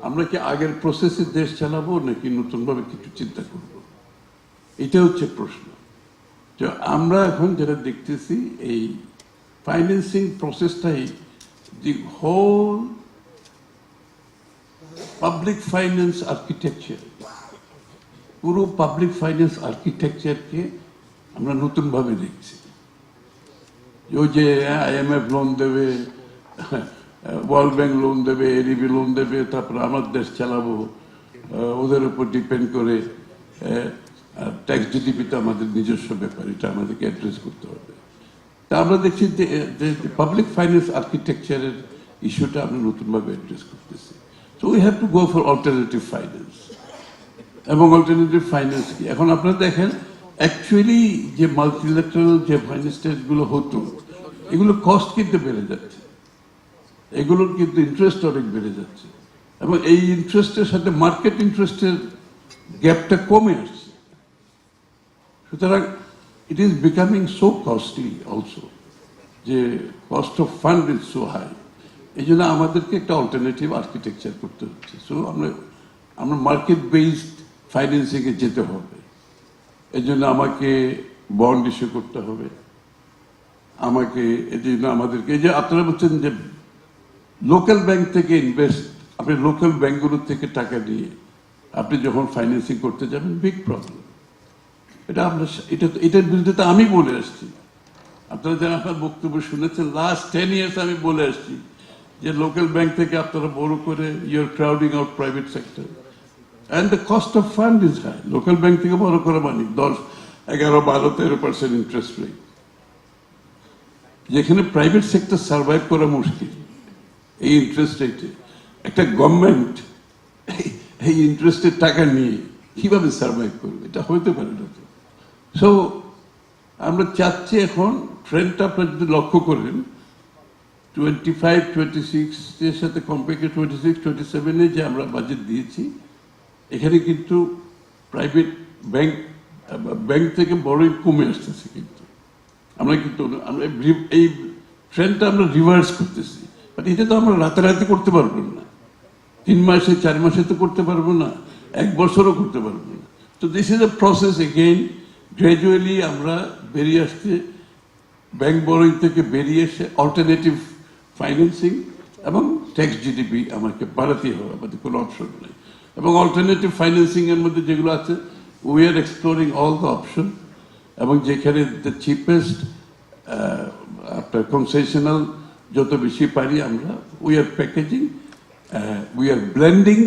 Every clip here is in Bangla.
আমরা কি আগের প্রসেসে দেশ চালাবো নাকি নতুনভাবে কিছু চিন্তা করব, এটা হচ্ছে প্রশ্ন। যে আমরা এখন যেটা দেখতেছি এই ফাইন্যান্সিং প্রসেসটাই the whole public finance architecture, পুরো পাবলিক ফাইন্যান্স আর্কিটেকচারকে আমরা নতুনভাবে দেখছি। ওই যে IMF লোন দেবে, ওয়ার্ল্ড ব্যাংক লোন দেবে, ADB লোন দেবে, তারপরে আমার দেশ চালাবো, ওদের উপর ডিপেন্ড করে ট্যাক্স GDP তো আমাদের নিজস্ব ব্যাপার, এটা আমাদেরকে অ্যাড্রেস করতে হবে। তা আমরা দেখছি যে পাবলিক ফাইন্যান্স আর্কিটেকচারের ইস্যুটা আমরা নতুনভাবে অ্যাড্রেস করতেছি। So we have to go for alternative finance. এবং অল্টারনেটিভ ফাইন্যান্স কি, এখন আপনারা দেখেন অ্যাকচুয়ালি যে মাল্টিল্যাটারাল যে ফাইন্যান্সগুলো হতো, এগুলো কস্ট কিন্তু বেড়ে যাচ্ছে, এগুলোর কিন্তু ইন্টারেস্ট অনেক বেড়ে যাচ্ছে, এবং এই ইন্টারেস্টের সাথে মার্কেট ইন্টারেস্টের গ্যাপটা কমে আসছে। সুতরাং it is becoming so costly also, যে cost of fund is so high. এই জন্য আমাদেরকে একটা অল্টারনেটিভ আর্কিটেকচার করতে হচ্ছে। সো আমরা মার্কেট বেসড ফাইন্যান্সিংয়ে যেতে হবে। এই জন্য আমাকে বন্ড ইস্যু করতে হবে, আমাকে এই জন্য আমাদেরকে, এই যে আপনারা বলছেন যে লোকাল ব্যাংক থেকে ইনভেস্ট, আপনি লোকাল ব্যাংকগুলোর থেকে টাকা নিয়ে আপনি যখন ফাইন্যান্সিং করতে যাবেন, বিগ প্রবলেম। এটা আমরা এটার বিরুদ্ধে তো আমি বলে আসছি, আপনারা যারা আপনার বক্তব্য শুনেছেন লাস্ট 10 years আমি বলে আসছি যে লোকাল ব্যাংক থেকে আপনারা বড় করে your crowding out private sector and the cost of fund is high. Local bank থেকে বড় করে মানে 10, 11, 12, 13% ইন্টারেস্ট রেট, যেখানে প্রাইভেট সেক্টর সার্ভাইভ করা মুশকিল। এই ইন্টারেস্ট রেটে একটা গভর্নমেন্ট এই ইন্টারেস্টের টাকা নিয়ে কিভাবে সার্ভাইভ করবে, এটা হইতে পারে না। তো সো আমরা চাচ্ছি এখন ট্রেন্ডটা আপনারা যদি লক্ষ্য করেন 25-26 এর সাথে কম্পেয়ার করে 26-27 যে আমরা বাজেট দিয়েছি, এখানে কিন্তু প্রাইভেট ব্যাংক থেকে বড়ই কমে আসতেছে। কিন্তু আমরা এই ট্রেন্ডটা আমরা রিভার্স করতেছি, বাট এটা তো আমরা রাতারাতি করতে পারবো না, 3 মাসে 4 মাসে তো করতে পারবো না, 1 বছরও করতে পারবো না। তো this is a process again, gradually আমরা বেরিয়ে আসতে, ব্যাংক বরোইং থেকে বেরিয়ে এসে অল্টারনেটিভ ফাইন্যান্সিং এবং ট্যাক্স GDP আমাকে বাড়াতে হবে, আমাদের কোনো অপশন নেই। এবং অল্টারনেটিভ ফাইন্যান্সিং এর মধ্যে যেগুলো আছে, we are exploring all the option, এবং যেখানে দ্য চিপেস্ট আপনার কনসেশনাল যত বেশি পারি আমরা, we are packaging, we are blending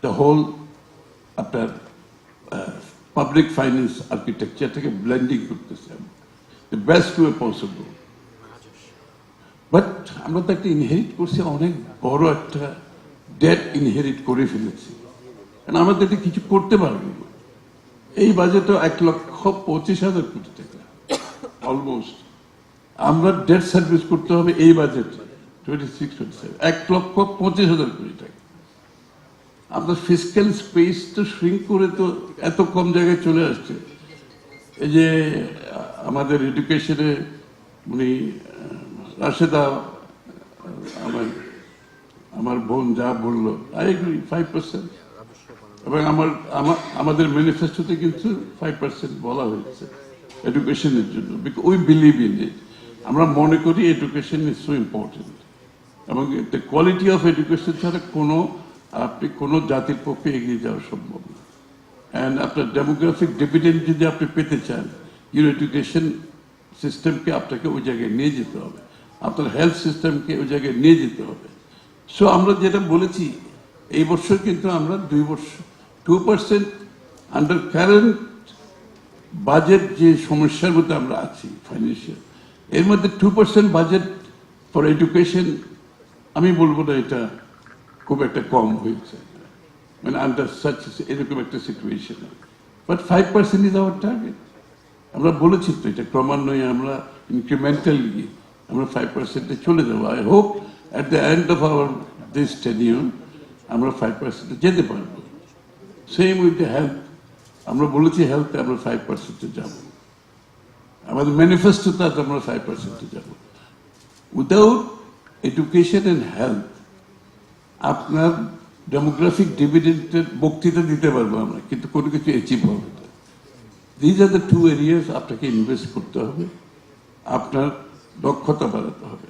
the whole আপনার পাবলিক ফাইন্যান্স আর্কিটেকচারটাকে ব্লেন্ডিং করতেছি the best way possible. But আমরা তো একটা ইনহেরিট করছি, অনেক বড় একটা ডেট ইনহেরিট করে ফেলেছি, কারণ আমরা তো এটা কিছু করতে পারবো না। এই বাজেটে 1,25,000 কোটি টাকা অলমোস্ট আমরা ডেট সার্ভিস করতে হবে এই বাজেটে 26-27, 1,25,000 কোটি টাকা। আমরা ফিসক্যাল স্পেস তো শ্রিঙ্ক করে তো এত কম জায়গায় চলে আসছে। এই যে আমাদের এডুকেশনে উনি রাশেদা, আমার বোন যা বললো, আই এগ্রি 5%, এবং আমাদের ম্যানিফেস্টোতে কিন্তু 5% বলা হয়েছে এডুকেশনের জন্য, because we believe in it. আমরা মনে করি এডুকেশন ইজ সো ইম্পর্টেন্ট, এবং দ্য কোয়ালিটি অফ এডুকেশন ছাড়া আপনি কোনো জাতির পক্ষে এগিয়ে যাওয়া সম্ভব না। অ্যান্ড আপনার ডেমোগ্রাফিক ডিভিডেন্ড যদি আপনি পেতে চান, ইউর এডুকেশন সিস্টেমকে আপনাকে ওই জায়গায় নিয়ে যেতে হবে, আপনার হেলথ সিস্টেমকে ওই জায়গায় নিয়ে যেতে হবে। সো আমরা যেটা বলেছি, এই বছর কিন্তু আমরা 2% আন্ডার কারেন্ট বাজেট যে সমস্যার মধ্যে আমরা আছি ফাইন্যান্সিয়াল, এর মধ্যে 2% বাজেট ফর এডুকেশন, আমি বলবো না এটা খুব একটা কম হয়েছে, মানে আন্ডার সাচ এরকম একটা situation. But 5% is our target. আমরা বলেছি তো এটা ক্রমান্বয়ে আমরা ইনক্রিমেন্টালি আমরা 5%-এ চলে যাবো। I hope at the end of our this tenure আমরা 5%-এ যেতে পারবো। সেম উইথ দ্য হেলথ, আমরা বলেছি হেলথে আমরা 5%-এ যাব, আমাদের ম্যানিফেস্টোতে আমরা 5%-এ যাব। উইদাউট এডুকেশন অ্যান্ড হেলথ আপনার ডেমোগ্রাফিক ডিভিডেন্টের বক্তৃতা দিতে পারবো আমরা, কিন্তু কোনো কিছু অ্যাচিভ হবে না। These are the two areas আপনাকে ইনভেস্ট করতে হবে, আপনার দক্ষতা বাড়াতে হবে।